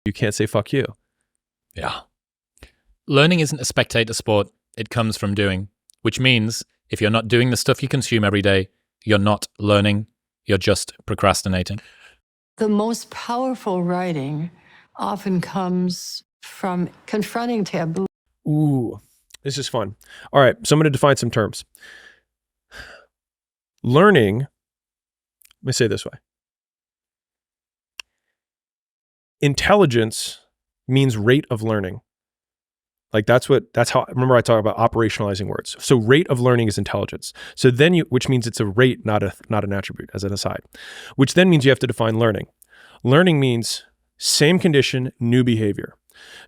You can't say fuck you. Yeah. Learning isn't a spectator sport. It comes from doing, which means if you're not doing the stuff you consume every day, you're not learning. You're just procrastinating. The most powerful writing often comes from confronting taboo. Ooh, this is fun. All right, so I'm going to define some terms. Learning, let me say it this way. Intelligence means rate of learning. Like that's how, remember I talk about operationalizing words. So rate of learning is intelligence. So then which means it's a rate, not an attribute, as an aside, which then means you have to define learning. Learning means same condition, new behavior.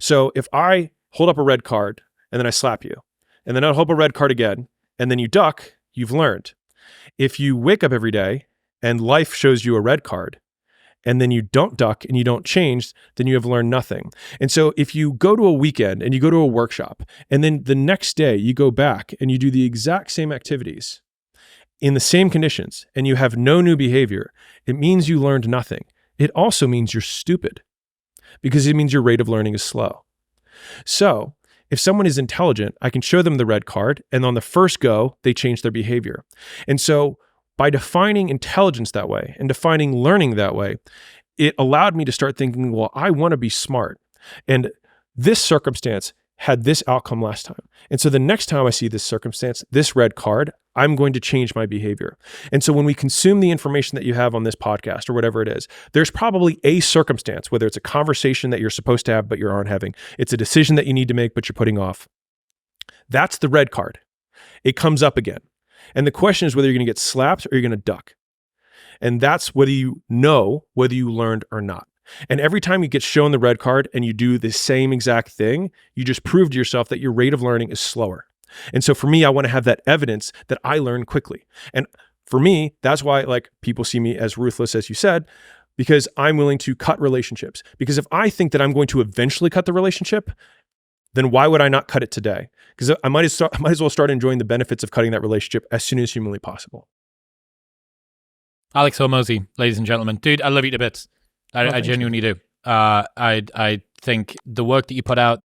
So if I hold up a red card and then I slap you, and then I'll hold up a red card again, and then you duck, you've learned. If you wake up every day and life shows you a red card, and then you don't duck and you don't change, then you have learned nothing. And so if you go to a weekend and you go to a workshop, and then the next day you go back and you do the exact same activities in the same conditions and you have no new behavior, it means you learned nothing. It also means you're stupid because it means your rate of learning is slow. So if someone is intelligent, I can show them the red card, and on the first go, they change their behavior. And so by defining intelligence that way and defining learning that way, it allowed me to start thinking, well, I want to be smart. And this circumstance had this outcome last time. And so the next time I see this circumstance, this red card, I'm going to change my behavior. And so when we consume the information that you have on this podcast or whatever it is, there's probably a circumstance, whether it's a conversation that you're supposed to have but you aren't having, it's a decision that you need to make but you're putting off. That's the red card. It comes up again. And the question is whether you're going to get slapped or you're going to duck. And that's whether you know whether you learned or not. And every time you get shown the red card and you do the same exact thing, you just prove to yourself that your rate of learning is slower. And so for me, I want to have that evidence that I learn quickly. And for me, that's why like people see me as ruthless, as you said, because I'm willing to cut relationships. Because if I think that I'm going to eventually cut the relationship, then why would I not cut it today? Because I might as well start enjoying the benefits of cutting that relationship as soon as humanly possible. Alex Hormozi, ladies and gentlemen. Dude, I love you to bits. I genuinely do. I think the work that you put out,